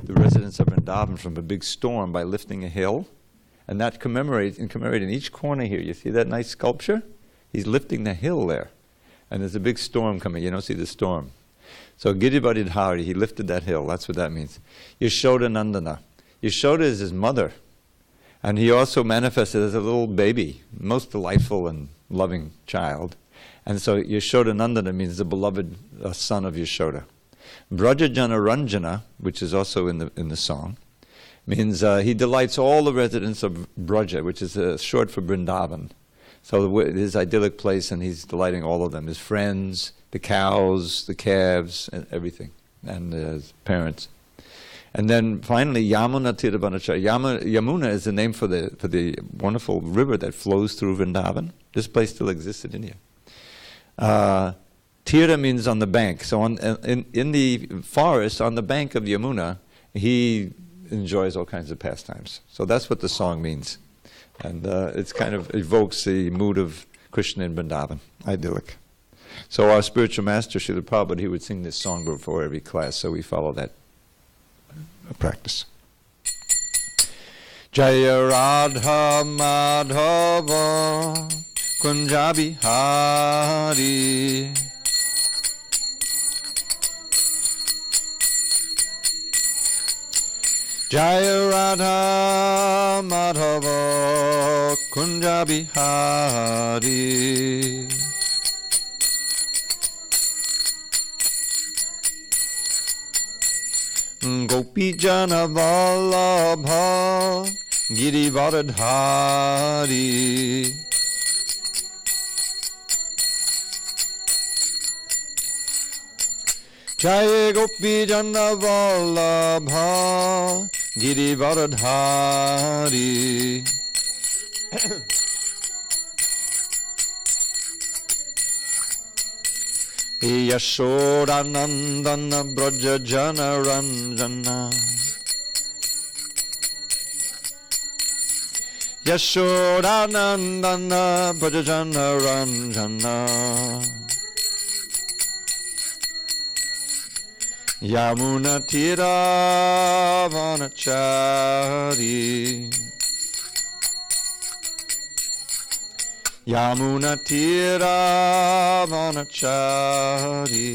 the residents of Vrindavan from a big storm by lifting a hill. And that commemorating each corner here. You see that nice sculpture? He's lifting the hill there. And there's a big storm coming. You don't see the storm. So Giribari Dhari, he lifted that hill. That's what that means. Yashoda Nandana. Yashoda is his mother. And he also manifested as a little baby, most delightful and loving child. And so Yashoda Nandana means the beloved son of Yashoda. Brajajana Ranjana, which is also in the song, means he delights all the residents of Braja, which is short for Vrindavan. So his idyllic place, and he's delighting all of them, his friends, the cows, the calves, and everything, and his parents. And then finally, Yamuna Tirabhanachara. Yamuna is the name for the wonderful river that flows through Vrindavan. This place still exists in India. Tira means on the bank. So in the forest, on the bank of Yamuna, he enjoys all kinds of pastimes. So that's what the song means. And it's kind of evokes the mood of Krishna in Vrindavan, idyllic. So our spiritual master, Srila Prabhupada, he would sing this song before every class, so we follow that practice. Jaya Radha Madhava Kunjabi Hari Jaya Radha Madhava Kunja Bihari Gopi Jana Vallabha Girivardhari Jaya Gopi Jana Vallabha Girivardhari Yashoda Nandana Braja Jana Ranjana Yashoda Nandana Braja Jana Ranjana Yamuna Tira Vanachari Yamuna Tira Vanachari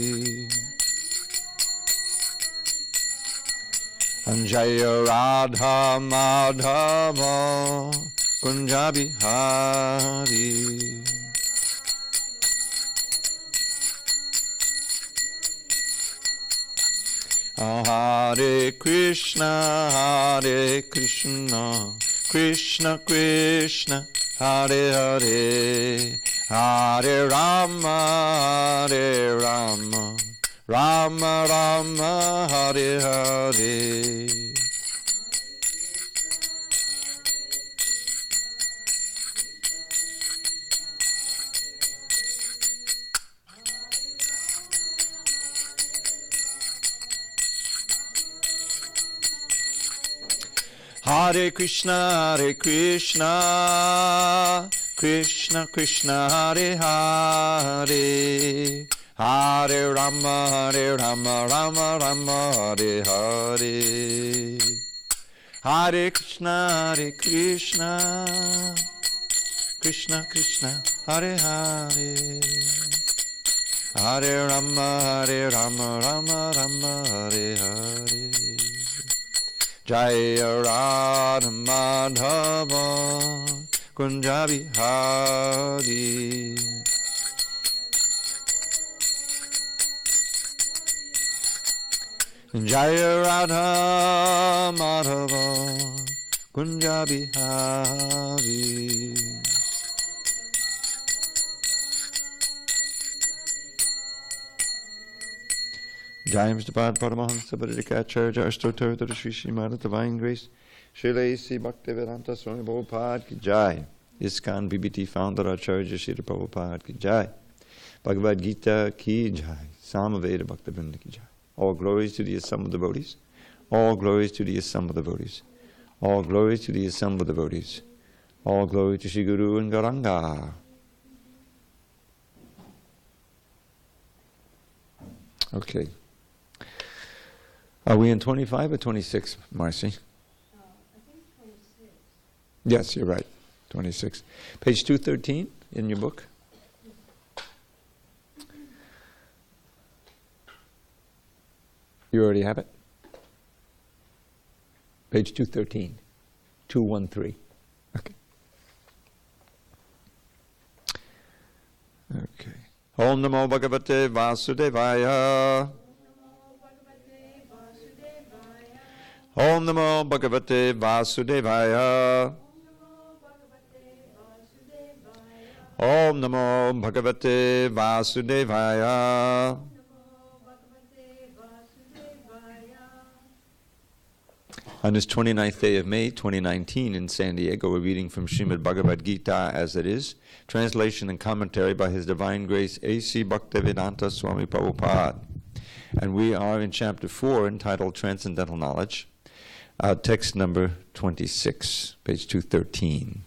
Anjaya Radha Madhava Kunjabi Hari Hare Krishna, Krishna Krishna, Hare Hare, Hare Rama, Hare Rama, Rama Rama, Hare Hare. Hare Krishna, Krishna Krishna, Hare Hare, Hare Rama, Rama Rama, Hare Hare. Hare Krishna, Krishna Krishna, Hare Hare, Hare Rama, Rama Rama, Hare Hare. Jaya Radha Madhava Kunjabi Hari Jaya Radha Madhava Kunjabi Hari. Jai Mr. Pad Paramahansa Bharadikacharya Ashtotar to the Sri Srimad Divine Grace Srila A.C. Bhaktivedanta Swami Prabhupada Ki Jai. ISKCON BBT founder Acharya Srila Prabhupada Ki Jai. Bhagavad Gita Ki Jai. Samaveda Bhaktivinoda Ki Jai. All glories to the assembled devotees. All glories to the assembled devotees. All glories to the assembled devotees. All glory to Shri Guru and Gauranga. Okay. Are we in 25 or 26, Marcy? I think 26. Yes, you're right. 26. Page 213 in your book. You already have it? Page 213. 213. Okay. Okay. Om Namo Bhagavate Vasudevaya. Om Namo Bhagavate Vasudevaya. Om Namo Bhagavate Vasudevaya. On this 29th day of May, 2019, in SanDiego, we're reading from Srimad Bhagavad Gita as it is, translation and commentary by His Divine Grace A.C. Bhaktivedanta Swami Prabhupada. And we are in chapter 4, entitled Transcendental Knowledge, text number 26, page 213.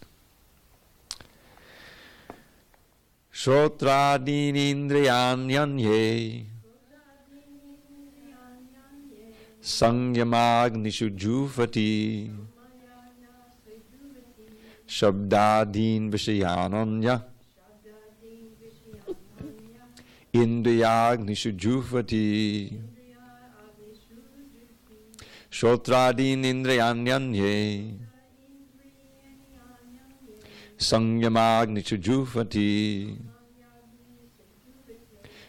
Shotradinindriyanyanye Sangyamagnishu jufati Shabdadin Vishayananya Indriyagnishu jufati Shotradin Indriyanyanye Sangyamagnishu jufati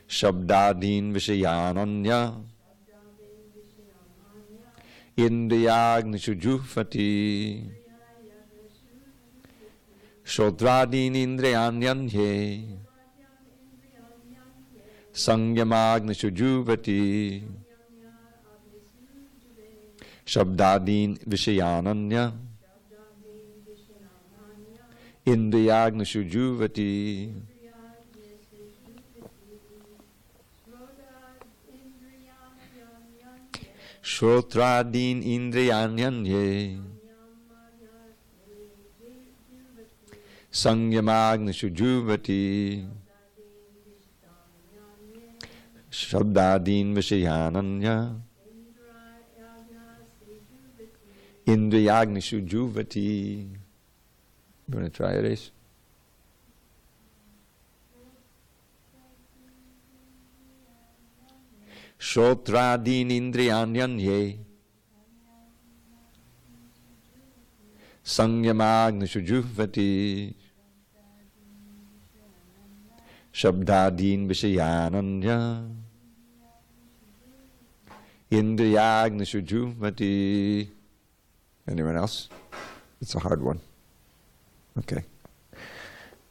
Shabdadin Vishayananya Indriyagnishu jufati Shodradin Indriyanyanye Sangyamagnishu jufati Shabdadin Vishayananya Indriyagnishu jufati Shrotradin Indriyanyanye Sangyamagnishu juvati Shabdadin Vishayananya Indriyagnishu juvati. You want to try it, Ace? Shotradin Indriyanyanye Sangyamagnishu juvati Shabdadin Vishayananya Indriyagnishu juvati. Anyone else? It's a hard one. Okay.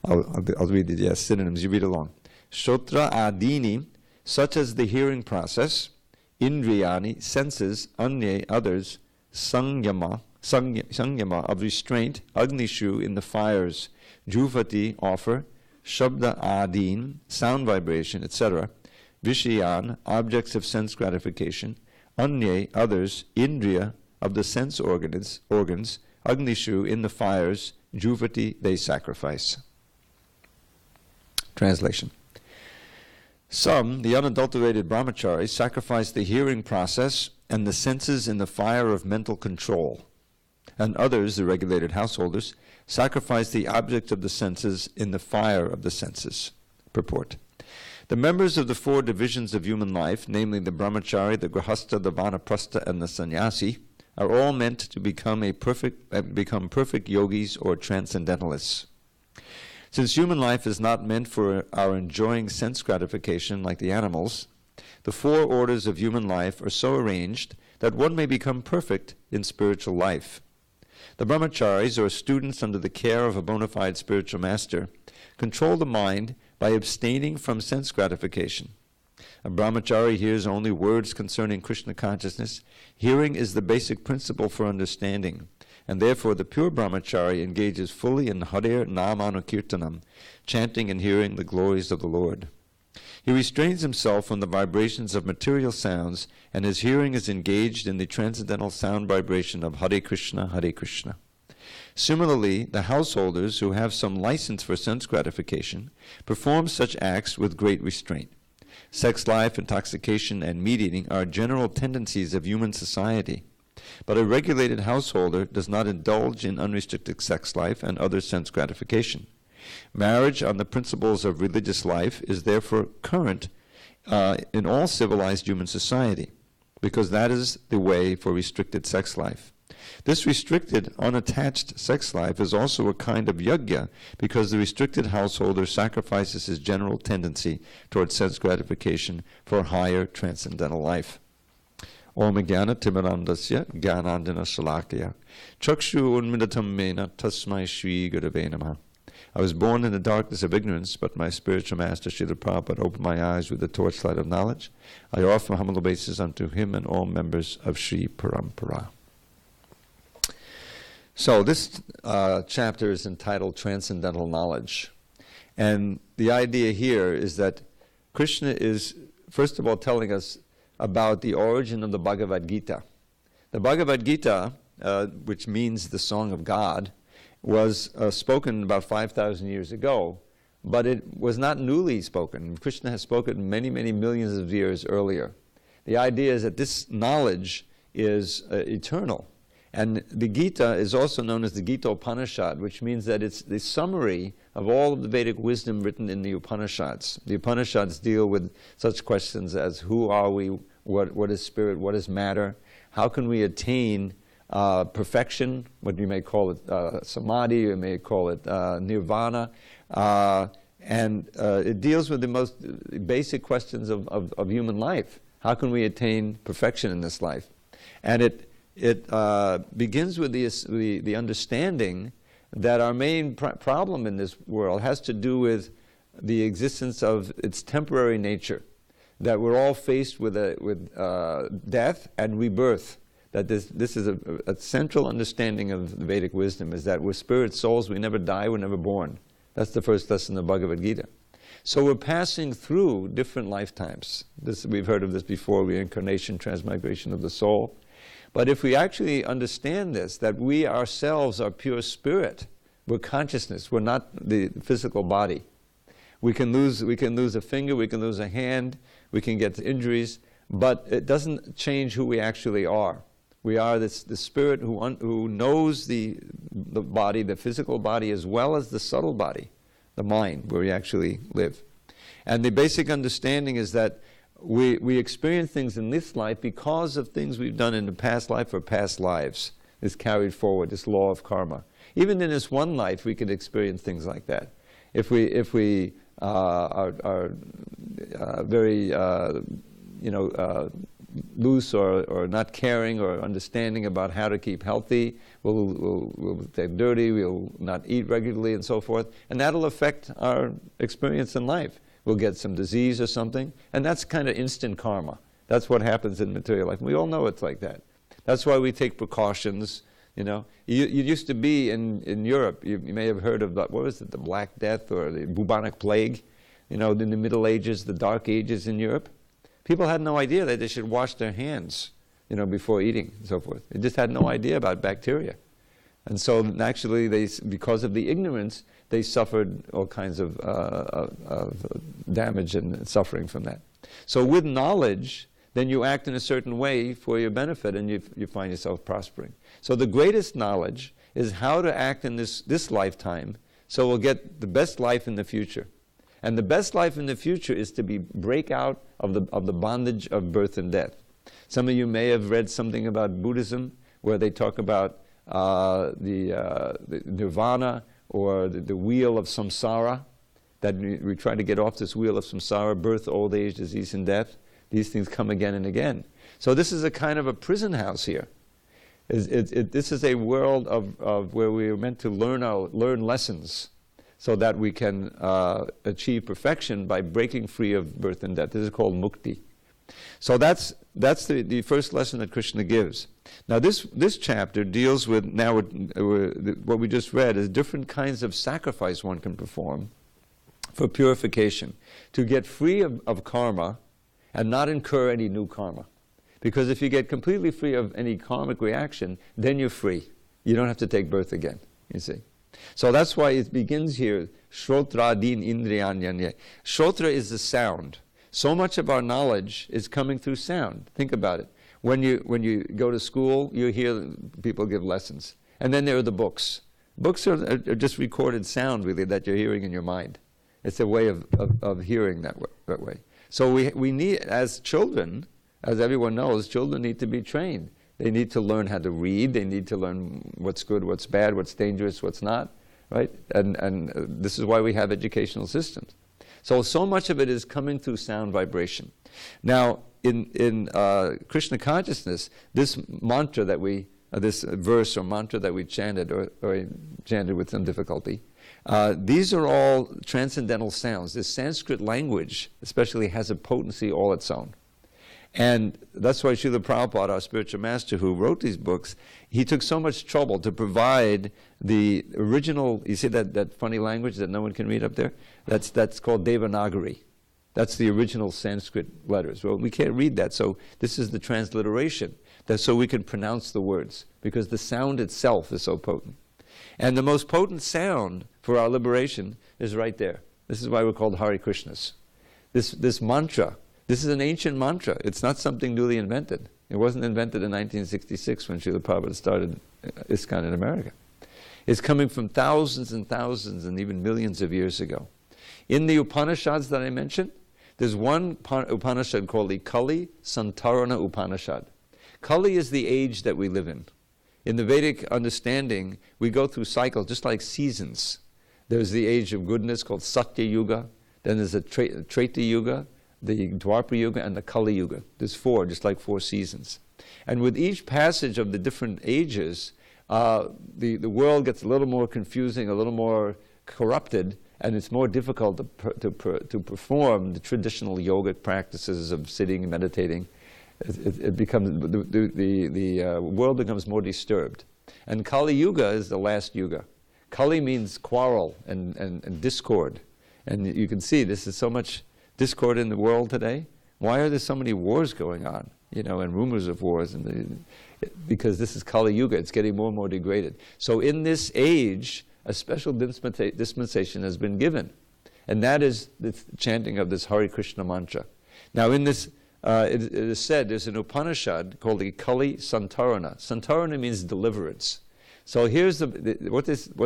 I'll read it, yes, synonyms, you read along. Shotra adini, such as the hearing process, indriyani, senses, anye, others, sangyama of restraint, agnishu, in the fires, juvati, offer, shabda adin, sound vibration, etc., vishayan, objects of sense gratification, anye, others, indriya, of the sense organs, agnishu, in the fires, juvati, they sacrifice. Translation. Some, the unadulterated brahmacharis, sacrifice the hearing process and the senses in the fire of mental control. And others, the regulated householders, sacrifice the object of the senses in the fire of the senses. Purport. The members of the 4 divisions of human life, namely the brahmachari, the grihastha, the vanaprastha, and the sannyasi, are all meant to become perfect yogis or transcendentalists. Since human life is not meant for our enjoying sense gratification like the animals, the 4 orders of human life are so arranged that one may become perfect in spiritual life. The brahmacharis, or students under the care of a bona fide spiritual master, control the mind by abstaining from sense gratification. A brahmachari hears only words concerning Krishna consciousness. Hearing is the basic principle for understanding, and therefore the pure brahmachari engages fully in Harir Namanukirtanam, chanting and hearing the glories of the Lord. He restrains himself from the vibrations of material sounds, and his hearing is engaged in the transcendental sound vibration of Hare Krishna, Hare Krishna. Similarly, the householders who have some license for sense gratification perform such acts with great restraint. Sex life, intoxication, and meat eating are general tendencies of human society. But a regulated householder does not indulge in unrestricted sex life and other sense gratification. Marriage on the principles of religious life is therefore current in all civilized human society, because that is the way for restricted sex life. This restricted, unattached sex life is also a kind of yajna, because the restricted householder sacrifices his general tendency towards sense gratification for higher transcendental life. Om Jnana Timirandasya Jnanandana Shalakya Chakshu Unmidatam Mena Tasmai Shri Gurave Namaha. I was born in the darkness of ignorance, but my spiritual master, Srila Prabhupada, opened my eyes with the torchlight of knowledge. I offer humble obeisance unto him and all members of Sri Parampara. So this chapter is entitled Transcendental Knowledge. And the idea here is that Krishna is, first of all, telling us about the origin of the Bhagavad Gita. The Bhagavad Gita, which means the Song of God, was spoken about 5,000 years ago, but it was not newly spoken. Krishna has spoken many, many millions of years earlier. The idea is that this knowledge is eternal. And the Gita is also known as the Gita Upanishad, which means that it's the summary of all of the Vedic wisdom written in the Upanishads. The Upanishads deal with such questions as who are we, what is spirit, what is matter, how can we attain perfection, what you may call it samadhi, you may call it nirvana, and it deals with the most basic questions of human life. How can we attain perfection in this life? And it begins with the understanding that our main problem in this world has to do with the existence of its temporary nature, that we're all faced with death and rebirth. That this is a central understanding of the Vedic wisdom, is that we're spirit souls, we never die, we're never born. That's the first lesson of Bhagavad Gita. So we're passing through different lifetimes. We've heard of this before, reincarnation, transmigration of the soul. But if we actually understand this, that we ourselves are pure spirit, we're consciousness, we're not the physical body. We can lose a finger, we can lose a hand, we can get injuries, but it doesn't change who we actually are. We are the spirit who knows the body, the physical body, as well as the subtle body, the mind, where we actually live. And the basic understanding is that we experience things in this life because of things we've done in the past life or past lives. Is carried forward, this law of karma. Even in this one life, we can experience things like that. If we are very loose or not caring or understanding about how to keep healthy, we'll stay dirty, we'll not eat regularly and so forth, and that'll affect our experience in life. We'll get some disease or something, and that's kind of instant karma. That's what happens in material life. We all know it's like that. That's why we take precautions. You used to be in Europe, you may have heard of what was it, the Black Death or the bubonic plague, in the Middle Ages, the Dark Ages in Europe. People had no idea that they should wash their hands, before eating and so forth. They just had no idea about bacteria. And so naturally, because of the ignorance, they suffered all kinds of damage and suffering from that. So with knowledge, then you act in a certain way for your benefit, and you find yourself prospering. So the greatest knowledge is how to act in this lifetime, so we'll get the best life in the future. And the best life in the future is to break out of the bondage of birth and death. Some of you may have read something about Buddhism, where they talk about the nirvana, or the wheel of samsara, that we try to get off this wheel of samsara, birth, old age, disease, and death. These things come again and again. So this is a kind of a prison house here. This is a world of where we are meant to learn lessons, so that we can achieve perfection by breaking free of birth and death. This is called mukti. So that's the first lesson that Krishna gives. Now this chapter deals with, what we just read, is different kinds of sacrifice one can perform for purification, to get free of karma and not incur any new karma. Because if you get completely free of any karmic reaction, then you're free. You don't have to take birth again, you see. So that's why it begins here, Shrotra din indriyanyanye. Shrotra is the sound. So much of our knowledge is coming through sound. Think about it. When you go to school, you hear people give lessons. And then there are the books. Books are just recorded sound, really, that you're hearing in your mind. It's a way of hearing that way. So we need, as children, as everyone knows, children need to be trained. They need to learn how to read. They need to learn what's good, what's bad, what's dangerous, what's not, right? And this is why we have educational systems. So much of it is coming through sound vibration. Now, in Krishna consciousness, this mantra that this verse or mantra that we chanted, or chanted with some difficulty, these are all transcendental sounds. This Sanskrit language especially has a potency all its own. And that's why Srila Prabhupada, our spiritual master who wrote these books, he took so much trouble to provide the original, you see that funny language that no one can read up there? That's called Devanagari. That's the original Sanskrit letters. Well, we can't read that, so this is the transliteration. That's so we can pronounce the words, because the sound itself is so potent. And the most potent sound for our liberation is right there. This is why we're called Hare Krishnas. This mantra, this is an ancient mantra. It's not something newly invented. It wasn't invented in 1966 when Srila Prabhupada started ISKCON in America. It's coming from thousands and thousands and even millions of years ago. In the Upanishads that I mentioned, there's one Upanishad called the Kali Santarana Upanishad. Kali is the age that we live in. In the Vedic understanding, we go through cycles just like seasons. There's the age of goodness called Satya Yuga. Then there's a Treta Yuga, the Dwapara Yuga, and the Kali Yuga. There's four, just like four seasons. And with each passage of the different ages, the world gets a little more confusing, a little more corrupted, and it's more difficult to perform the traditional yogic practices of sitting and meditating. It becomes, the world becomes more disturbed. And Kali Yuga is the last Yuga. Kali means quarrel and discord. And you can see this is so much discord in the world today. Why are there so many wars going on? And rumors of wars. Because this is Kali Yuga. It's getting more and more degraded. So in this age, a special dispensation has been given. And that is the chanting of this Hare Krishna mantra. Now in this, it is said, there's an Upanishad called the Kali Santarana. Santarana means deliverance. So here's what this Kali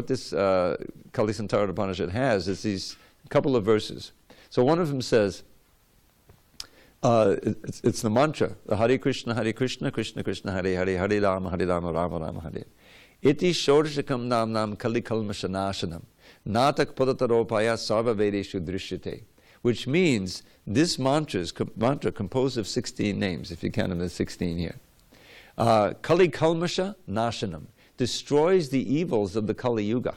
Santarana Upanishad has is these couple of verses. So one of them says, it's the mantra, the Hare Krishna, Krishna Krishna, Hare Hare, Hare Rama, Rama Rama, Hare. Iti Shodashakam Nam Kali Kalmashanashanam, Natak Padataropaya Sarva Vedeshu Drishyate. Which means this mantra composed of 16 names, if you count them as 16 here. Kali Kalmasha Nashanam, destroys the evils of the Kali Yuga.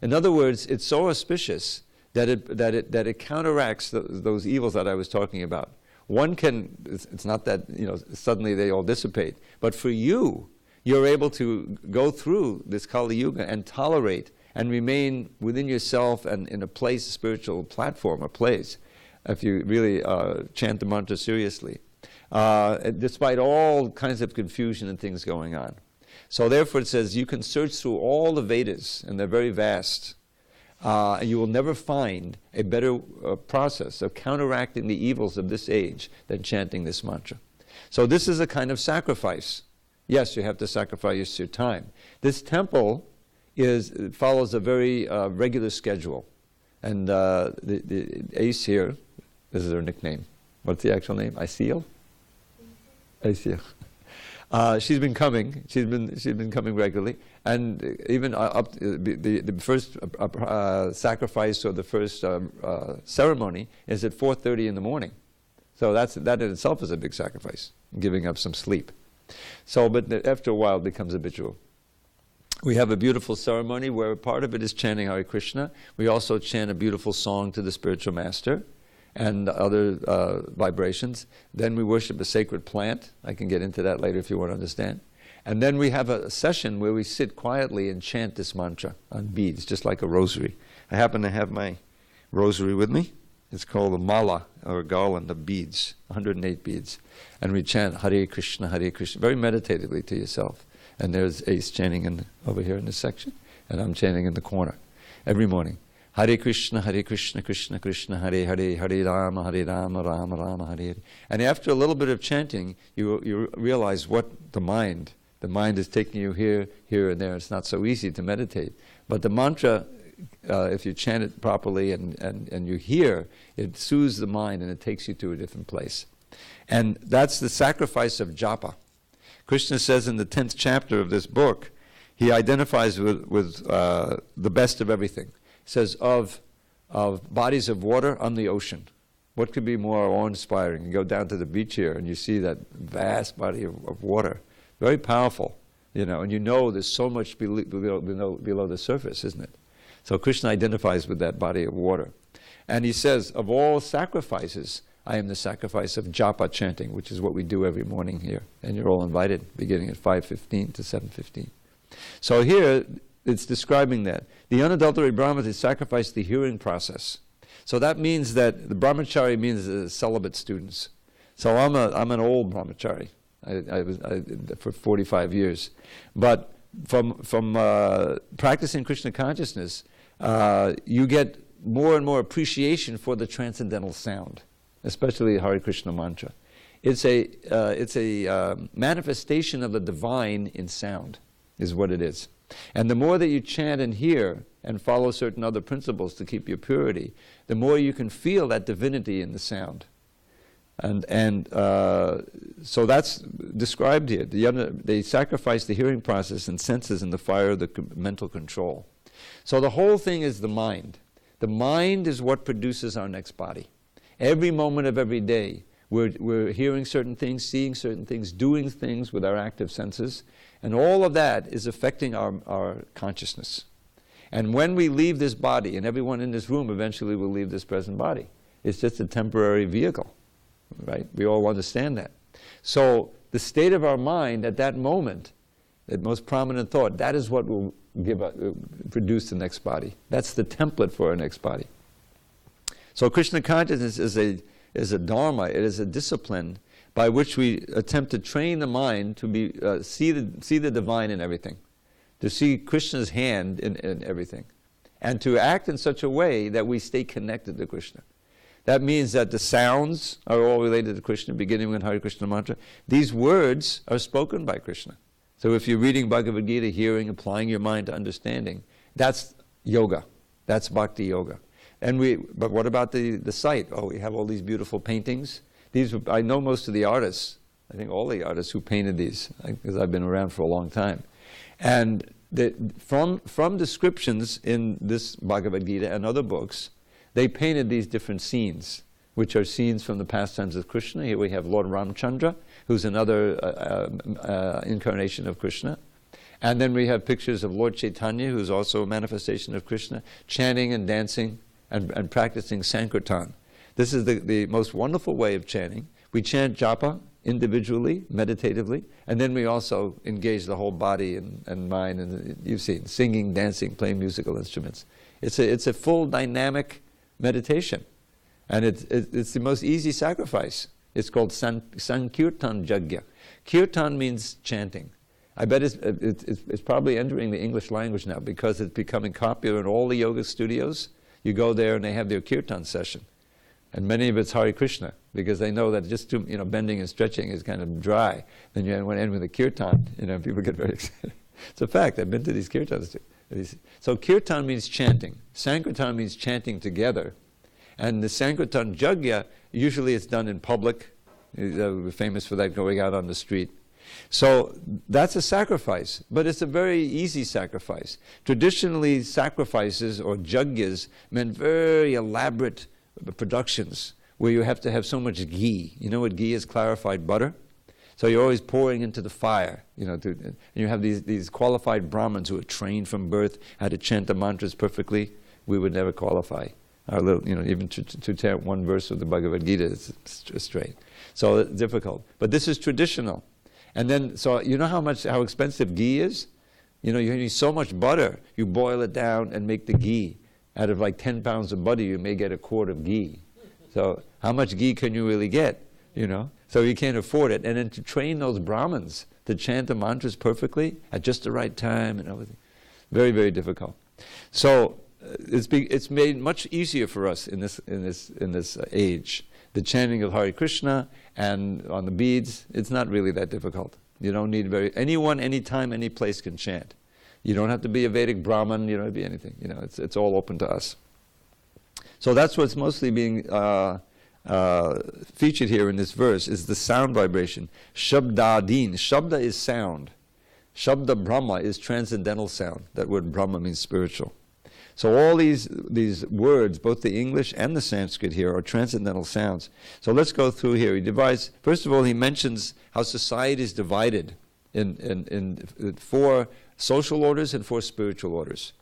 In other words, it's so auspicious that it counteracts those evils that I was talking about. One can, it's not that suddenly they all dissipate, but for you, you're able to go through this Kali Yuga and tolerate and remain within yourself and in a place, a spiritual platform, a place, if you really chant the mantra seriously, despite all kinds of confusion and things going on. So therefore it says you can search through all the Vedas, and they're very vast, and you will never find a better process of counteracting the evils of this age than chanting this mantra. So this is a kind of sacrifice. Yes, you have to sacrifice your time. This temple follows a very regular schedule. And the ace here, this is her nickname. What's the actual name? Aisil? Aisil. She's been coming. She's been coming regularly, and even up the first sacrifice or the first ceremony is at 4:30 in the morning. So that in itself is a big sacrifice, giving up some sleep. So, but after a while, it becomes habitual. We have a beautiful ceremony where part of it is chanting Hare Krishna. We also chant a beautiful song to the spiritual master and other vibrations. Then we worship a sacred plant. I can get into that later if you want to understand. And then we have a session where we sit quietly and chant this mantra on beads, just like a rosary. I happen to have my rosary with me. It's called a mala, or a garland of beads, 108 beads. And we chant Hare Krishna, very meditatively to yourself. And there's Ace chanting over here in this section, and I'm chanting in the corner every morning. Hare Krishna, Krishna Krishna, Hare Hare, Hare Rama, Rama Rama, Hare Hare. And after a little bit of chanting, you realize what the mind is taking you here, and there. It's not so easy to meditate. But the mantra, if you chant it properly and you hear, it soothes the mind and it takes you to a different place. And that's the sacrifice of japa. Krishna says in the 10th chapter of this book, he identifies with the best of everything. He says, of bodies of water, I'm the ocean. What could be more awe-inspiring? You go down to the beach here and you see that vast body of water. Very powerful, and there's so much below the surface, isn't it? So Krishna identifies with that body of water. And he says, of all sacrifices, I am the sacrifice of japa chanting, which is what we do every morning here. And you're all invited, beginning at 5:15 to 7:15. So here, it's describing that. The unadulterated brahmacharis sacrifice the hearing process. So that means that the brahmachari means celibate students. So I'm an old brahmachari. I was for 45 years. But from practicing Krishna consciousness, you get more and more appreciation for the transcendental sound, especially the Hare Krishna mantra. It's a manifestation of the divine in sound, is what it is. And the more that you chant and hear and follow certain other principles to keep your purity, the more you can feel that divinity in the sound. And so that's described here. They sacrifice the hearing process and senses in the fire of the mental control. So the whole thing is the mind. The mind is what produces our next body. Every moment of every day, we're hearing certain things, seeing certain things, doing things with our active senses, and all of that is affecting our consciousness. And when we leave this body, and everyone in this room eventually will leave this present body, it's just a temporary vehicle, right? We all understand that. So the state of our mind at that moment, that most prominent thought, that is what will produce the next body. That's the template for our next body. So Krishna consciousness is a dharma, it is a discipline by which we attempt to train the mind to see the divine in everything, to see Krishna's hand in everything, and to act in such a way that we stay connected to Krishna. That means that the sounds are all related to Krishna, beginning with Hare Krishna mantra. These words are spoken by Krishna. So if you're reading Bhagavad Gita, hearing, applying your mind to understanding, that's yoga. That's bhakti yoga. But what about the sight? Oh, we have all these beautiful paintings. I know most of the artists. I think all the artists who painted these, because I've been around for a long time. And from descriptions in this Bhagavad Gita and other books, they painted these different scenes, which are scenes from the pastimes of Krishna. Here we have Lord Ramchandra, who's another incarnation of Krishna. And then we have pictures of Lord Chaitanya, who's also a manifestation of Krishna, chanting and dancing and practicing Sankirtan. This is the most wonderful way of chanting. We chant japa individually, meditatively, and then we also engage the whole body and mind, and you've seen singing, dancing, playing musical instruments. It's a full dynamic meditation, and it's the most easy sacrifice. It's called Sankirtan Jagya. Kirtan means chanting. I bet it's probably entering the English language now because it's becoming popular in all the yoga studios. You go there and they have their kirtan session. And many of it's Hare Krishna, because they know that just bending and stretching is kind of dry. Then you want to end with a kirtan, people get very excited. It's a fact, I've been to these kirtans too. So kirtan means chanting. Sankirtan means chanting together. And the Sankirtan Jagya, usually it's done in public. We're famous for that, going out on the street. So that's a sacrifice, but it's a very easy sacrifice. Traditionally, sacrifices or jagyas meant very elaborate productions where you have to have so much ghee. You know what ghee is? Clarified butter. So you're always pouring into the fire, and you have these qualified Brahmins who are trained from birth how to chant the mantras perfectly. We would never qualify. Even to chant one verse of the Bhagavad Gita is straight. So it's difficult. But this is traditional. And then, so you know how expensive ghee is? You need so much butter, you boil it down and make the ghee. Out of like 10 pounds of butter, you may get a quart of ghee. So how much ghee can you really get, So you can't afford it. And then to train those Brahmins to chant the mantras perfectly at just the right time and everything, very, very difficult. So it's made much easier for us in this age. The chanting of Hare Krishna and on the beads, it's not really that difficult. You don't need anyone, anytime, any place can chant. You don't have to be a Vedic Brahmin, you don't have to be anything. It's all open to us. So that's what's mostly being featured here in this verse, is the sound vibration. Shabdadin. Shabda is sound. Shabda Brahma is transcendental sound. That word Brahma means spiritual. So all these words, both the English and the Sanskrit here, are transcendental sounds. So let's go through here. He divides, first of all, he mentions how society is divided in 4 social orders and 4 spiritual orders.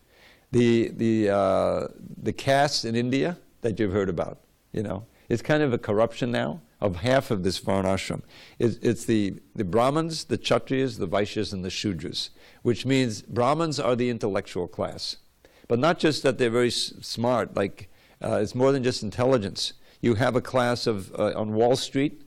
The caste in India that you've heard about, it's kind of a corruption now of half of this varnashram. It's the Brahmins, the Kshatriyas, the Vaishyas, and the Shudras, which means Brahmins are the intellectual class. But not just that they're very smart, it's more than just intelligence. You have a class of, on Wall Street,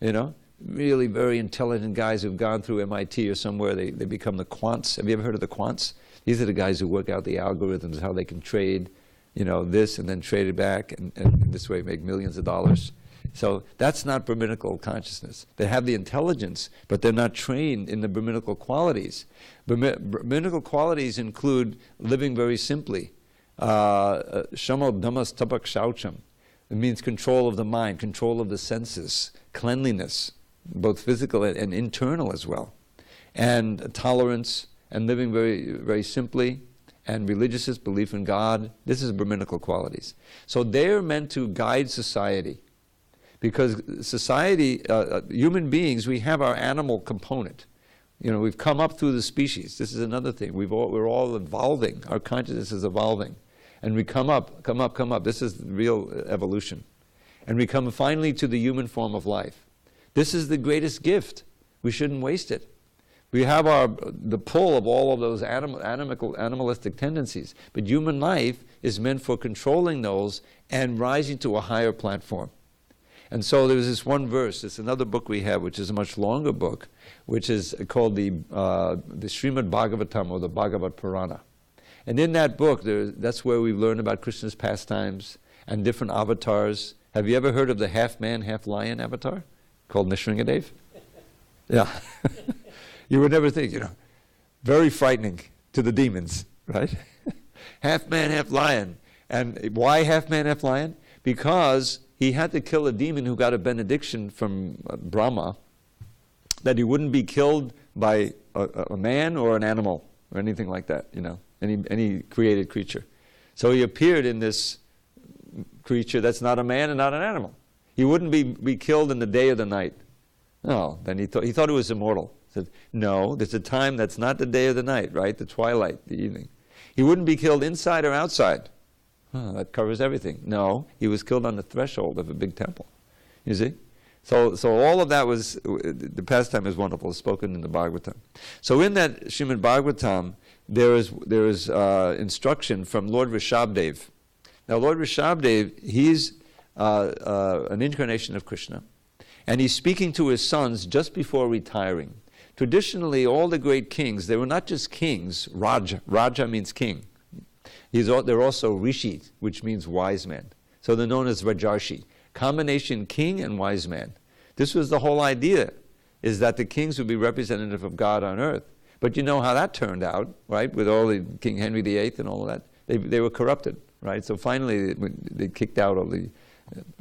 really very intelligent guys who've gone through MIT or somewhere, they become the quants. Have you ever heard of the quants? These are the guys who work out the algorithms, how they can trade, this and then trade it back and this way make millions of dollars. So that's not Brahminical consciousness. They have the intelligence, but they're not trained in the Brahminical qualities. Brahminical qualities include living very simply. Shamo dhammas tapak shaucham. It means control of the mind, control of the senses, cleanliness, both physical and internal as well. And tolerance, and living very, very simply, and religiousness, belief in God. This is Brahminical qualities. So they're meant to guide society. Because society, human beings, we have our animal component. We've come up through the species. This is another thing. We're all evolving. Our consciousness is evolving. And we come up. This is real evolution. And we come finally to the human form of life. This is the greatest gift. We shouldn't waste it. We have the pull of all of those animalistic tendencies. But human life is meant for controlling those and rising to a higher platform. And so there's this one verse, it's another book we have, which is a much longer book, which is called the Srimad Bhagavatam, or the Bhagavad Purana. And in that book, that's where we learn about Krishna's pastimes and different avatars. Have you ever heard of the half-man, half-lion avatar called Nrsimhadev? Yeah. You would never think, very frightening to the demons, right? Half-man, half-lion. And why half-man, half-lion? Because he had to kill a demon who got a benediction from Brahma that he wouldn't be killed by a man or an animal or anything like that, any created creature. So he appeared in this creature that's not a man and not an animal. He wouldn't be killed in the day or the night. No, then he thought he was immortal. He said, no, there's a time that's not the day or the night, right? The twilight, the evening. He wouldn't be killed inside or outside. Oh, that covers everything. No, he was killed on the threshold of a big temple. You see? So all of that was, the pastime is wonderful, it's spoken in the Bhagavatam. So in that Srimad Bhagavatam, there is instruction from Lord Rishabdev. Now Lord Rishabdev, he's an incarnation of Krishna, and he's speaking to his sons just before retiring. Traditionally, all the great kings, they were not just kings, Raja. Raja means king. They're also rishis, which means wise men. So they're known as Rajarshi. Combination king and wise man. This was the whole idea, is that the kings would be representative of God on earth. But you know how that turned out, right? With all the King Henry VIII and all of that. They were corrupted, right? So finally they kicked out of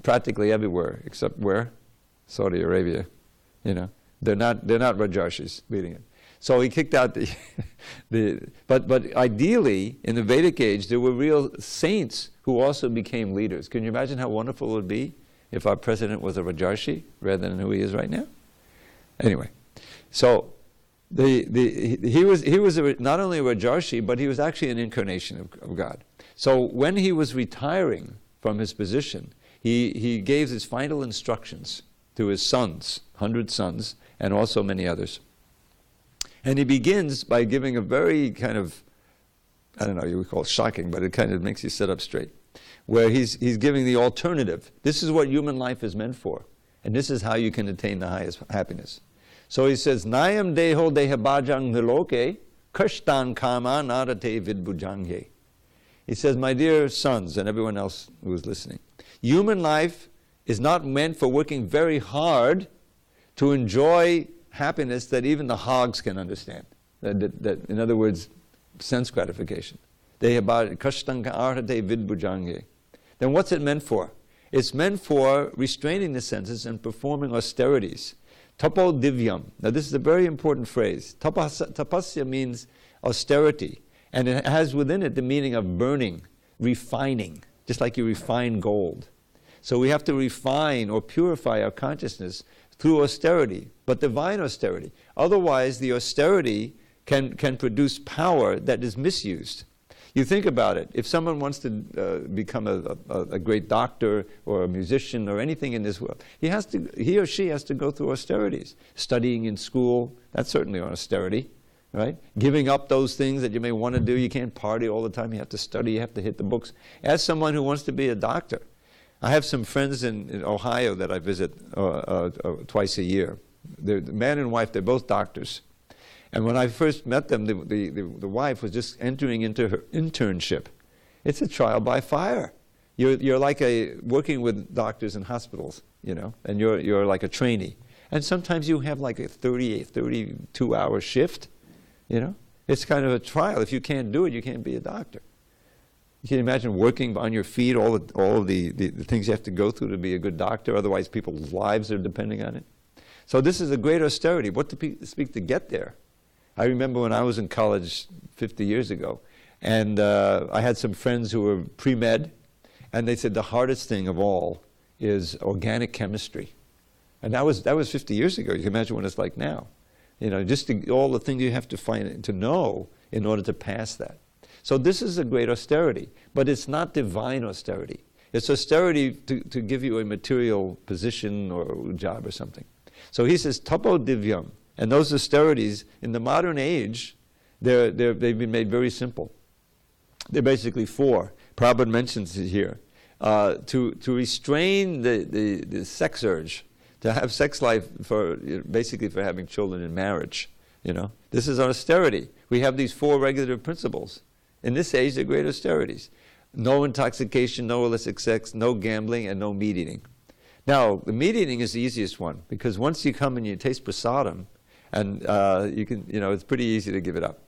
practically everywhere, except where? Saudi Arabia. They're not Rajarshis leading it. So he kicked out but ideally, in the Vedic age, there were real saints who also became leaders. Can you imagine how wonderful it would be if our president was a Rajarshi rather than who he is right now? Anyway, so he was not only a Rajarshi, but he was actually an incarnation of God. So when he was retiring from his position, he gave his final instructions to his sons, 100 sons, and also many others. And he begins by giving a very kind of, I don't know, you would call it shocking, but it kind of makes you sit up straight, where he's giving the alternative. This is what human life is meant for, and this is how you can attain the highest happiness. So he says, Nayam deho dehabajang niloke, kashtan kama narate vidbujangye. He says, my dear sons and everyone else who is listening, human life is not meant for working very hard to enjoy happiness that even the hogs can understand. That in other words, sense gratification. Then what's it meant for? It's meant for restraining the senses and performing austerities. Tapo divyam. Now this is a very important phrase. Tapasya means austerity. And it has within it the meaning of burning, refining, just like you refine gold. So we have to refine or purify our consciousness through austerity, but divine austerity. Otherwise, the austerity can produce power that is misused. You think about it. If someone wants to become a great doctor or a musician or anything in this world, he or she has to go through austerities. Studying in school, that's certainly an austerity, right? Giving up those things that you may want to do. You can't party all the time. You have to study. You have to hit the books. As someone who wants to be a doctor, I have some friends in Ohio that I visit twice a year. The man and wife, they're both doctors. And when I first met them, the wife was just entering into her internship. It's a trial by fire. You're like working with doctors in hospitals, you know, and you're like a trainee. And sometimes you have like a 32-hour shift, you know. It's kind of a trial. If you can't do it, you can't be a doctor. You can imagine working on your feet, all of the things you have to go through to be a good doctor. Otherwise, people's lives are depending on it. So this is a great austerity. What to speak to get there? I remember when I was in college 50 years ago, and I had some friends who were pre-med, and they said the hardest thing of all is organic chemistry. And that was 50 years ago. You can imagine what it's like now. You know, just all the things you have to find to know in order to pass that. So this is a great austerity, but it's not divine austerity. It's austerity to give you a material position or job or something. So he says, tapo divyam. And those austerities, in the modern age, they've been made very simple. They're basically four. Prabhupada mentions it here. To restrain the sex urge, to have sex life basically for having children in marriage. You know, this is austerity. We have these four regulative principles. In this age, they're great austerities. No intoxication, no illicit sex, no gambling, and no meat eating. Now, the meat eating is the easiest one, because once you come and you taste prasadam, and it's pretty easy to give it up.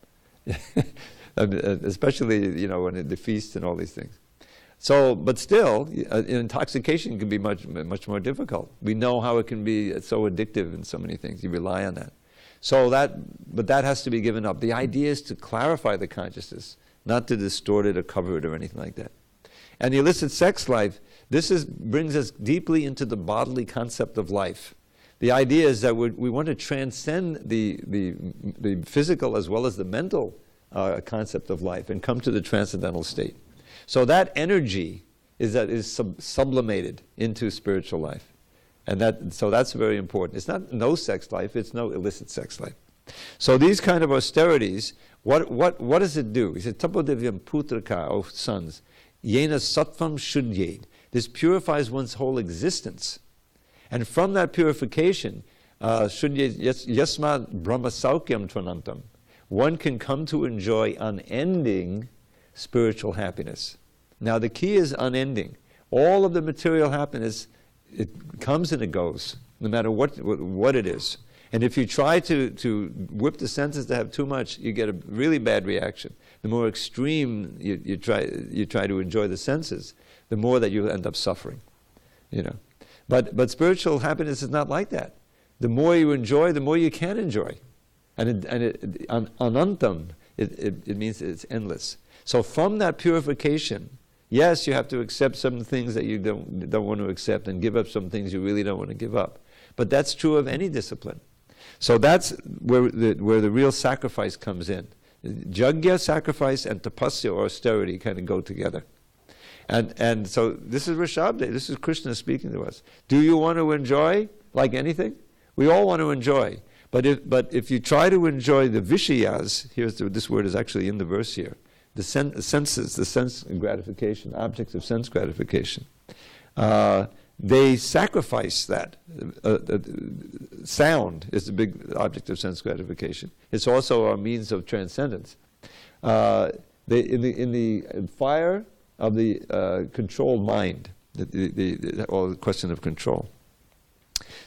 Especially, you know, when the feast and all these things. So, but still, intoxication can be much more difficult. We know how it can be so addictive in so many things. You rely on that. But that has to be given up. The idea is to clarify the consciousness, not to distort it or cover it or anything like that. And the illicit sex life, brings us deeply into the bodily concept of life. The idea is that we want to transcend the physical as well as the mental concept of life and come to the transcendental state. So that energy is sublimated into spiritual life. And so that's very important. It's not no sex life, it's no illicit sex life. So these kind of austerities, what does it do? He said, tapo divyam putraka, O sons, yena sattvam shuddhyed. This purifies one's whole existence. And from that purification, yasmat brahma saukyam tvanantam, one can come to enjoy unending spiritual happiness. Now the key is unending. All of the material happiness, it comes and it goes, no matter what it is. And if you try to whip the senses to have too much, you get a really bad reaction. The more extreme you try to enjoy the senses, the more that you end up suffering. You know. But spiritual happiness is not like that. The more you enjoy, the more you can enjoy. And anantam, it means it's endless. So from that purification, yes, you have to accept some things that you don't want to accept and give up some things you really don't want to give up. But that's true of any discipline. So that's where the real sacrifice comes in. Jagya, sacrifice, and tapasya, or austerity, kind of go together. And so this is Rishabdev, this is Krishna speaking to us. Do you want to enjoy like anything? We all want to enjoy. But if you try to enjoy the vishayas, this word is actually in the verse here, the senses, the sense gratification, objects of sense gratification, they sacrifice that. Sound is the big object of sense gratification. It's also our means of transcendence. In the fire of the controlled mind, or the question of control.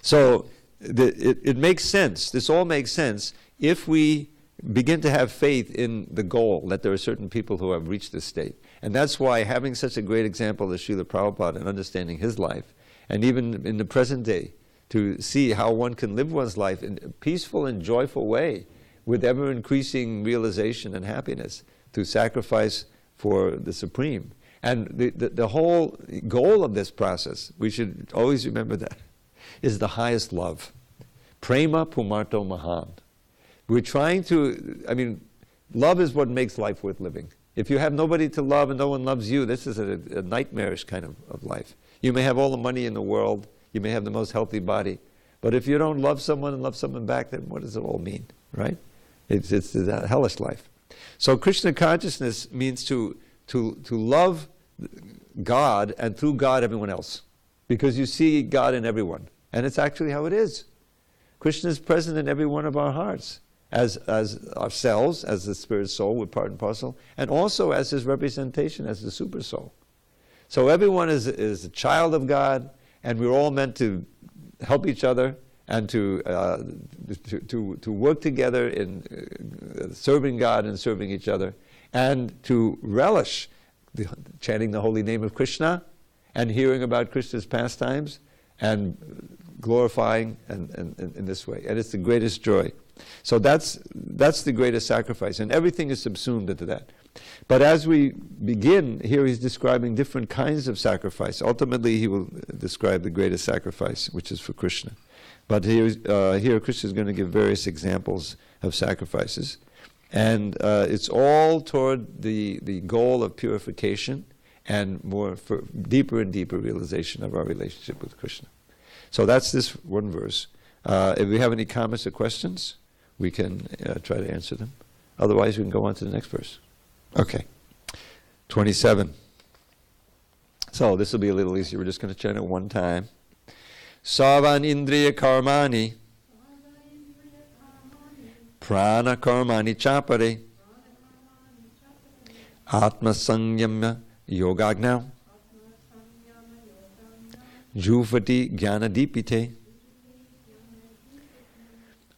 So it makes sense. This all makes sense if we begin to have faith in the goal, that there are certain people who have reached this state. And that's why having such a great example as Srila Prabhupada and understanding his life, and even in the present day, to see how one can live one's life in a peaceful and joyful way with ever-increasing realization and happiness, to sacrifice for the Supreme. And the whole goal of this process, we should always remember that, is the highest love. Prema pumarto mahan. We're trying to, love is what makes life worth living. If you have nobody to love and no one loves you, this is a nightmarish kind of life. You may have all the money in the world, you may have the most healthy body, but if you don't love someone and love someone back, then what does it all mean, right? It's a hellish life. So Krishna consciousness means to love God, and through God everyone else. Because you see God in everyone. And it's actually how it is. Krishna is present in every one of our hearts, as ourselves, as the spirit soul, we're part and parcel, and also as his representation, as the super soul. So everyone is a child of God, and we're all meant to help each other and to work together in serving God and serving each other, and to relish chanting the holy name of Krishna and hearing about Krishna's pastimes and glorifying in this way. And it's the greatest joy. So that's the greatest sacrifice, and everything is subsumed into that. But as we begin, here he's describing different kinds of sacrifice. Ultimately he will describe the greatest sacrifice, which is for Krishna. But here Krishna is going to give various examples of sacrifices. And it's all toward the goal of purification and more for deeper and deeper realization of our relationship with Krishna. So that's this one verse. If we have any comments or questions, we can try to answer them. Otherwise, we can go on to the next verse. Okay. 27. So this will be a little easier. We're just going to chant it one time. Savan indriya karmani prana karmani chapare atma sanyamya yogagna juvati jnana dipite.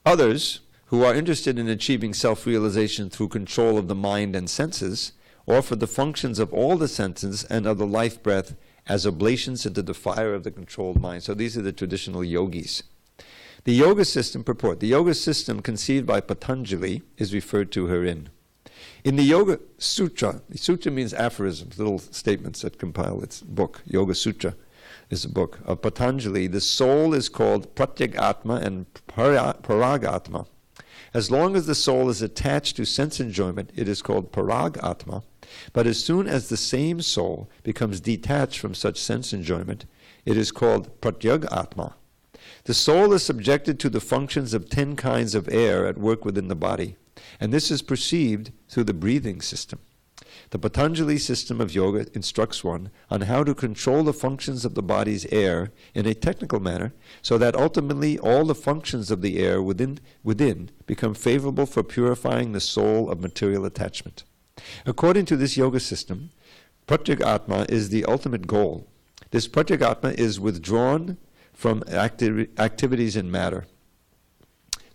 Others who are interested in achieving self-realization through control of the mind and senses offer the functions of all the senses and of the life breath as oblations into the fire of the controlled mind. So these are the traditional yogis. The yoga system purport. The yoga system conceived by Patanjali is referred to herein. In the Yoga Sutra, the sutra means aphorisms, little statements that compile its book. Yoga Sutra is a book of Patanjali. The soul is called Pratyagatma and Paragatma. As long as the soul is attached to sense enjoyment, it is called Paragatma. But as soon as the same soul becomes detached from such sense enjoyment, it is called Pratyagatma. The soul is subjected to the functions of 10 kinds of air at work within the body, and this is perceived through the breathing system. The Patanjali system of yoga instructs one on how to control the functions of the body's air in a technical manner, so that ultimately all the functions of the air within become favorable for purifying the soul of material attachment. According to this yoga system, Pratyagatma is the ultimate goal. This Pratyagatma is withdrawn from activities in matter.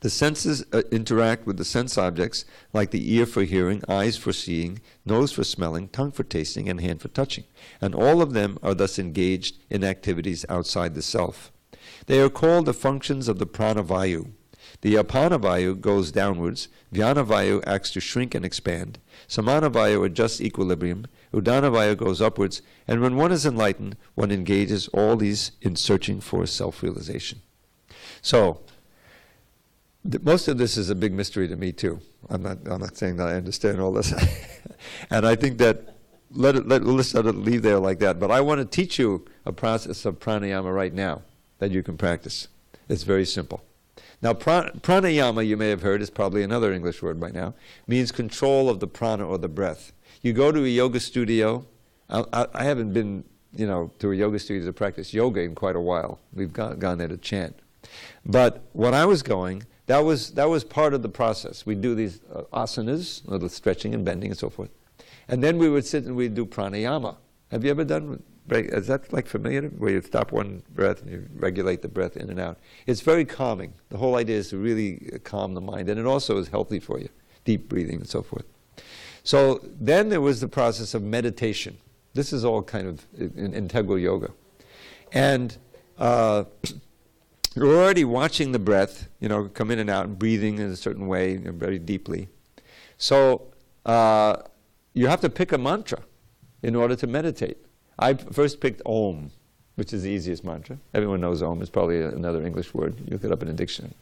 The senses interact with the sense objects, like the ear for hearing, eyes for seeing, nose for smelling, tongue for tasting, and hand for touching. And all of them are thus engaged in activities outside the self. They are called the functions of the pranavayu. The apanavayu goes downwards, vyanavayu acts to shrink and expand, samanavayu adjusts equilibrium, udanavayu goes upwards, and when one is enlightened, one engages all these in searching for self-realization. So, most of this is a big mystery to me too. I'm not saying that I understand all this. And I think that let's leave there like that. But I want to teach you a process of pranayama right now that you can practice. It's very simple. Now, pranayama, you may have heard, is probably another English word by now, means control of the prana or the breath. You go to a yoga studio. I haven't been, to a yoga studio to practice yoga in quite a while. We've gone there to chant. But when I was going, that was part of the process. We do these asanas, the stretching and bending and so forth. And then we would sit and we'd do pranayama. Have you ever done, is that like familiar, where you stop one breath and you regulate the breath in and out? It's very calming. The whole idea is to really calm the mind, and it also is healthy for you, deep breathing and so forth. So then there was the process of meditation. This is all kind of integral yoga. And you're already watching the breath, come in and out and breathing in a certain way, very deeply. So you have to pick a mantra in order to meditate. I first picked Om, which is the easiest mantra. Everyone knows Om. It's probably another English word. You look it up in a dictionary.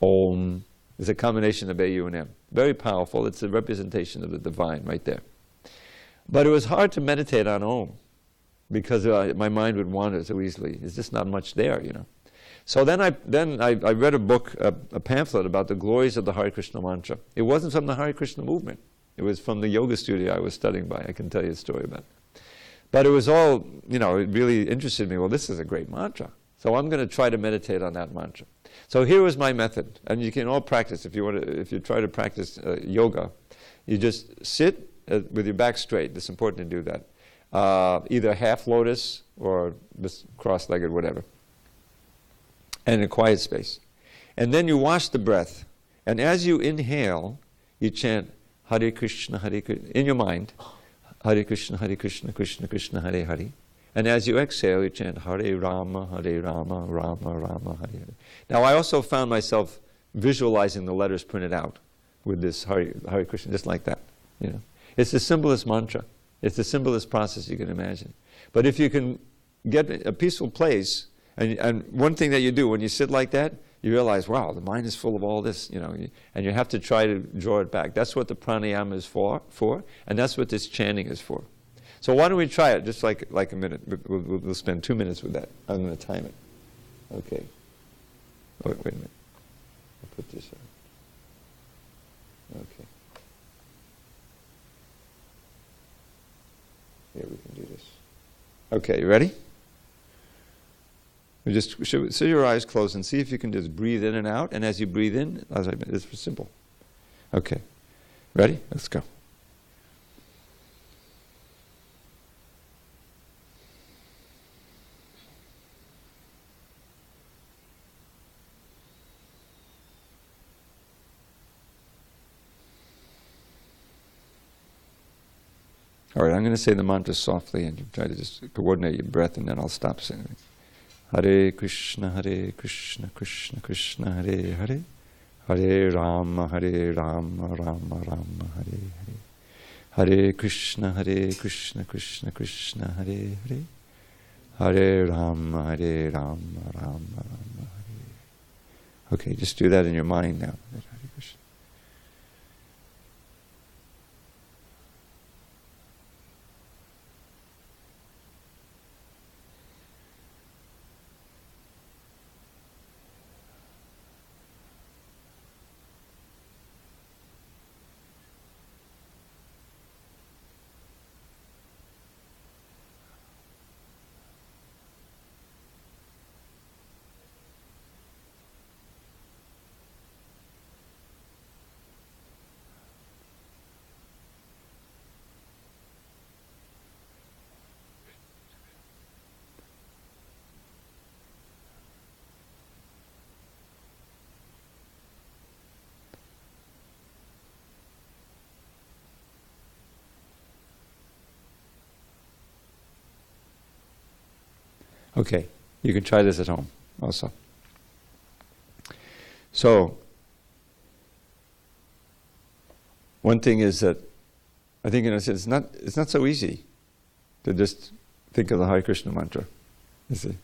Om is a combination of A, U, and M. Very powerful. It's a representation of the divine right there. But it was hard to meditate on Om because my mind would wander so easily. There's just not much there, So then I read a book, a pamphlet about the glories of the Hare Krishna mantra. It wasn't from the Hare Krishna movement. It was from the yoga studio I was studying by. I can tell you a story about it. But it was all, it really interested me. Well, this is a great mantra. So I'm going to try to meditate on that mantra. So here was my method. And you can all practice. If you try to practice yoga, you just sit with your back straight. It's important to do that. Either half lotus or just cross-legged, whatever. And in a quiet space. And then you watch the breath. And as you inhale, you chant Hare Krishna, in your mind. Hare Krishna, Krishna Krishna, Hare Hare. And as you exhale, you chant Hare Rama, Rama Rama, Hare Hare. Now I also found myself visualizing the letters printed out with this Hare Krishna, just like that. It's the simplest mantra. It's the simplest process you can imagine. But if you can get a peaceful place, and one thing that you do when you sit like that, you realize, wow, the mind is full of all this, and you have to try to draw it back. That's what the pranayama is for, and that's what this chanting is for. So why don't we try it, just like a minute. We'll spend 2 minutes with that. I'm going to time it. Okay. Oh, wait a minute. I'll put this on. Okay. Here, we can do this. Okay, you ready? You just sit your eyes closed and see if you can just breathe in and out. And as you breathe in, it's simple. Okay. Ready? Let's go. All right, I'm going to say the mantra softly, and you try to just coordinate your breath, and then I'll stop saying it. Hare Krishna, Krishna Krishna, Hare Hare. Hare Rama, Rama Rama, Hare Hare. Hare Krishna, Krishna Krishna, Hare Hare. Hare Rama, Rama Rama, Hare. Okay, just do that in your mind now. Hare Krishna. Okay, you can try this at home also. So, one thing is that I think it's not so easy to just think of the Hare Krishna mantra, you see.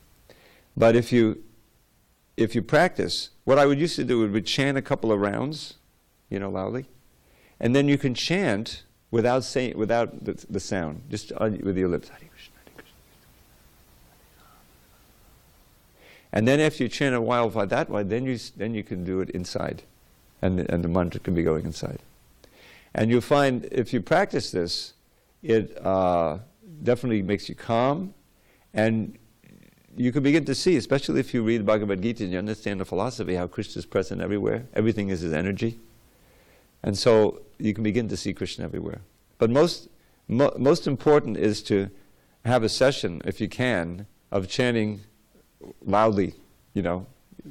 But if you practice, what I would used to do would be chant a couple of rounds, loudly, and then you can chant without the sound, just with your lips. And then after you chant a while by that way, then you can do it inside, and the mantra can be going inside. And you'll find if you practice this, it definitely makes you calm, and you can begin to see, especially if you read Bhagavad Gita and you understand the philosophy, how Krishna is present everywhere. Everything is his energy, and so you can begin to see Krishna everywhere. But most most important is to have a session, if you can, of chanting loudly,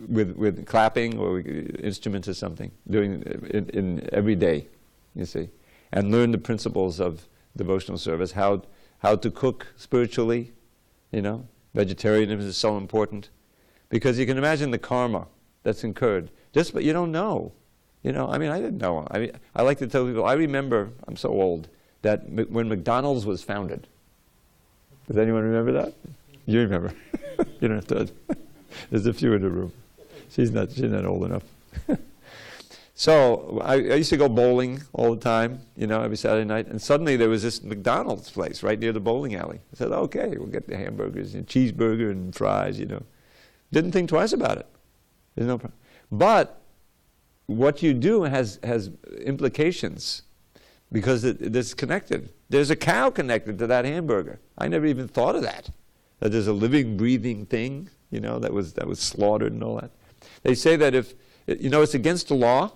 with clapping or instruments or something, doing in every day, you see, and learn the principles of devotional service, how to cook spiritually, vegetarianism is so important, because you can imagine the karma that's incurred, but you don't know, I didn't know. I like to tell people, I remember, I'm so old, that when McDonald's was founded. Does anyone remember that? You remember. You don't have to. There's a few in the room. She's not old enough. So I used to go bowling all the time, every Saturday night, and suddenly there was this McDonald's place right near the bowling alley. I said, okay, we'll get the hamburgers and cheeseburger and fries, Didn't think twice about it. There's no problem. But what you do has implications, because it's connected. There's a cow connected to that hamburger. I never even thought of that there's a living, breathing thing, that was slaughtered and all that. They say that if, it's against the law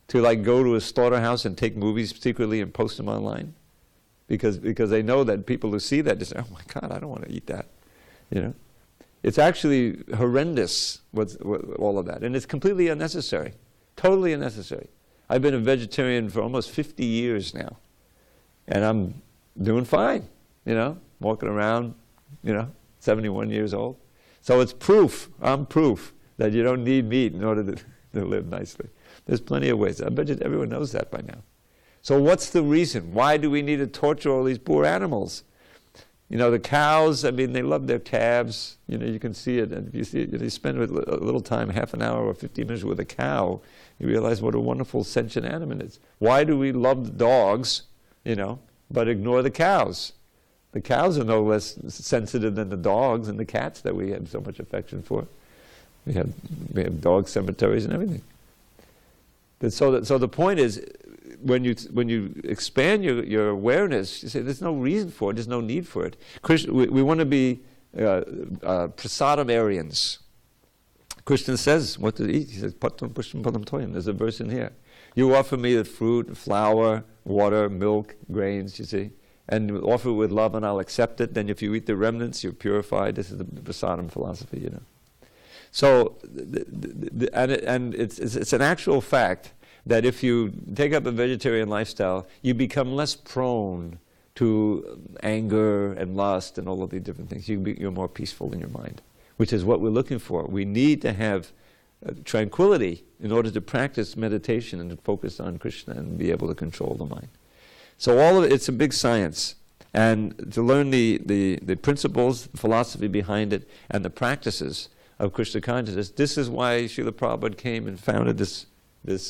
to go to a slaughterhouse and take movies secretly and post them online, because they know that people who see that just say, oh my God, I don't want to eat that, It's actually horrendous, all of that, and it's completely unnecessary, totally unnecessary. I've been a vegetarian for almost 50 years now, and I'm doing fine, walking around, 71 years old. So it's proof, I'm proof, that you don't need meat in order to live nicely. There's plenty of ways. I bet you everyone knows that by now. So what's the reason? Why do we need to torture all these poor animals? The cows, they love their calves. You can see it. And if you see it, you spend a little time, half an hour or 15 minutes with a cow, you realize what a wonderful sentient animal it is. Why do we love the dogs, but ignore the cows? The cows are no less sensitive than the dogs and the cats that we have so much affection for. We have dog cemeteries and everything. So the point is, when you expand your awareness, you say there's no reason for it, there's no need for it. We want to be prasadam-arians. Krishna says what to eat. He says, Patram pusham padam toyam. There's a verse in here. You offer me the fruit, flour, water, milk, grains, you see, and offer it with love and I'll accept it. Then if you eat the remnants, you're purified. This is the prasadam philosophy, So, it's an actual fact that if you take up a vegetarian lifestyle, you become less prone to anger and lust and all of these different things. You're more peaceful in your mind, which is what we're looking for. We need to have tranquility in order to practice meditation and to focus on Krishna and be able to control the mind. So all of it, it's a big science. And to learn the principles, the philosophy behind it, and the practices of Krishna consciousness, this is why Srila Prabhupada came and founded this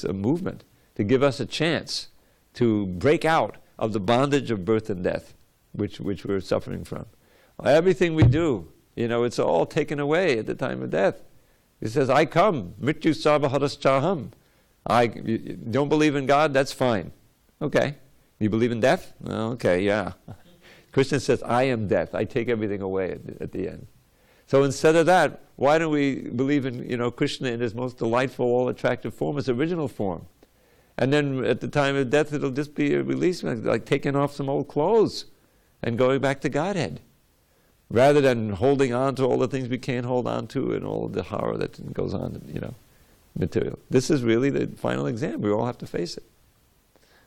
movement, to give us a chance to break out of the bondage of birth and death, which we're suffering from. Everything we do, it's all taken away at the time of death. He says, I come, mrityu sarvaharaschaham. You don't believe in God? That's fine. Okay. You believe in death? Well, okay, yeah. Krishna says, I am death. I take everything away at the end. So instead of that, why don't we believe in Krishna in his most delightful, all-attractive form, his original form? And then at the time of death, it'll just be a release, like taking off some old clothes and going back to Godhead, rather than holding on to all the things we can't hold on to and all the horror that goes on, material. This is really the final exam. We all have to face it.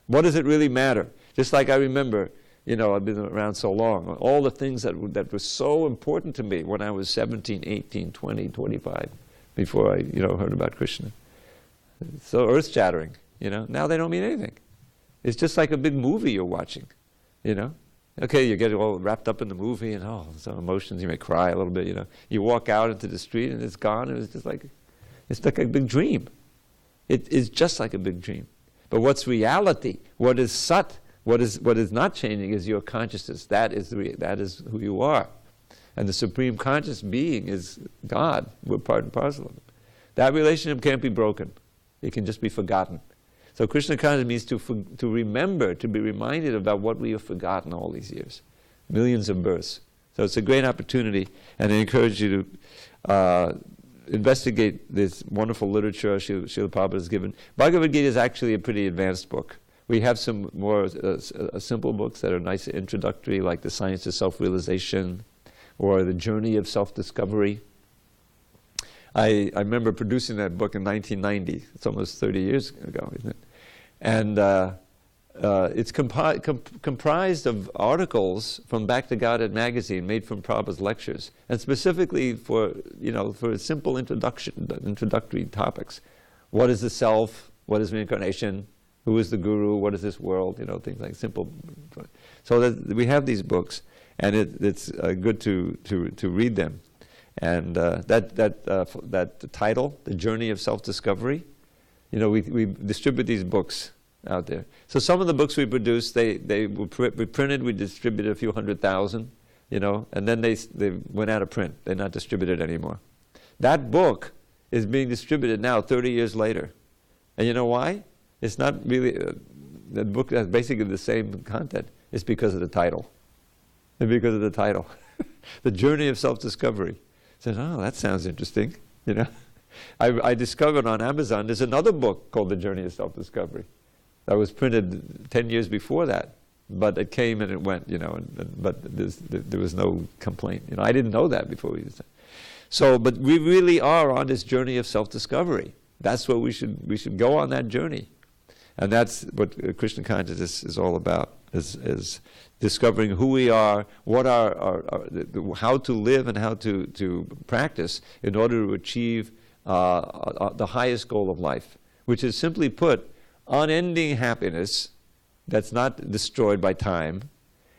What does it really matter? Just like I remember, I've been around so long, all the things that were so important to me when I was 17, 18, 20, 25, before I, heard about Krishna. So earth-shattering, Now they don't mean anything. It's just like a big movie you're watching, Okay, you get all wrapped up in the movie and some emotions, you may cry a little bit, You walk out into the street and it's gone, and it's like a big dream. It is just like a big dream. But what's reality? What is sat? What is not changing is your consciousness. That is who you are. And the Supreme Conscious Being is God. We're part and parcel of it. That relationship can't be broken. It can just be forgotten. So Krishna consciousness means to remember, to be reminded about what we have forgotten all these years. Millions of births. So it's a great opportunity, and I encourage you to investigate this wonderful literature Srila Prabhupada has given. Bhagavad Gita is actually a pretty advanced book, We have some more simple books that are nice introductory, like The Science of Self-Realization or The Journey of Self-Discovery. I remember producing that book in 1990. It's almost 30 years ago, isn't it? And it's comprised of articles from Back to Godhead magazine made from Prabhupada's lectures, and specifically for, for simple introductory topics. What is the self? What is reincarnation? Who is the guru? What is this world? Things like simple. So that we have these books, and it's good to read them. And that title, The Journey of Self-Discovery, we distribute these books out there. So some of the books we produced, they were printed, we distributed a few 100,000, and then they went out of print. They're not distributed anymore. That book is being distributed now 30 years later. And you know why? It's not really, the book has basically the same content. It's because of the title. And because of the title. The Journey of Self-Discovery. I said, oh, that sounds interesting, I discovered on Amazon there's another book called The Journey of Self-Discovery that was printed 10 years before that, but it came and it went, but there was no complaint. I didn't know that before we did that. So, but we really are on this journey of self-discovery. That's what we should go on that journey. And that's what Krishna consciousness is all about, is discovering who we are, what how to live and how to practice in order to achieve the highest goal of life, which is, simply put, unending happiness that's not destroyed by time,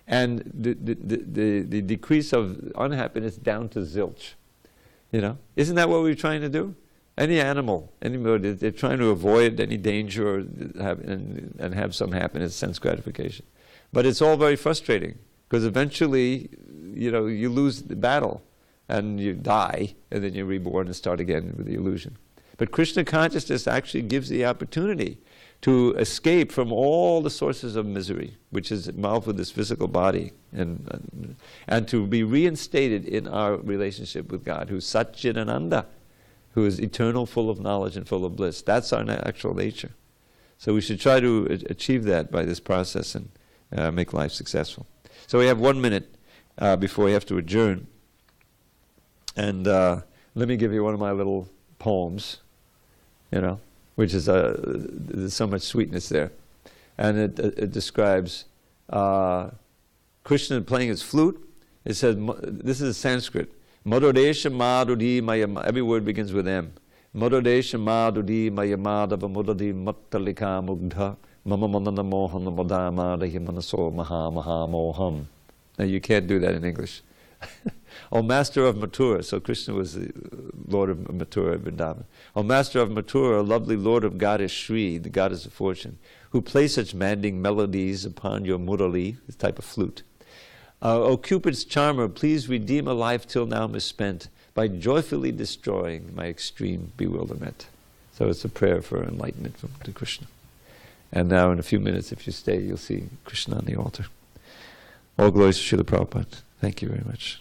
and the decrease of unhappiness down to zilch. Isn't that what we're trying to do? Any animal, anybody, they're trying to avoid any danger or and have some happiness, sense gratification. But it's all very frustrating, because eventually, you lose the battle and you die, and then you're reborn and start again with the illusion. But Krishna consciousness actually gives the opportunity to escape from all the sources of misery, which is involved with this physical body, and to be reinstated in our relationship with God, who's Satchidananda, who is eternal, full of knowledge and full of bliss. That's our actual nature. So we should try to achieve that by this process and make life successful. So we have 1 minute before we have to adjourn. And let me give you one of my little poems, which is, there's so much sweetness there. And it describes Krishna playing his flute. It says, this is Sanskrit, Madodesha Madhudi Mayam, every word begins with M. Madodesha Madhudi Mayamadava Mudadi Mattalika Mugdha Mama Manana Mohana Madamadahi Manaso Maha Maha Moham. Now you can't do that in English. O Master of Mathura, so Krishna was the Lord of Mathura, Vrindavan. O Master of Mathura, lovely Lord of Goddess Shri, the Goddess of Fortune, who plays such manding melodies upon your murali, this type of flute. O Cupid's charmer, please redeem a life till now misspent by joyfully destroying my extreme bewilderment. So it's a prayer for enlightenment to Krishna. And now in a few minutes, if you stay, you'll see Krishna on the altar. All glories to Srila Prabhupada. Thank you very much.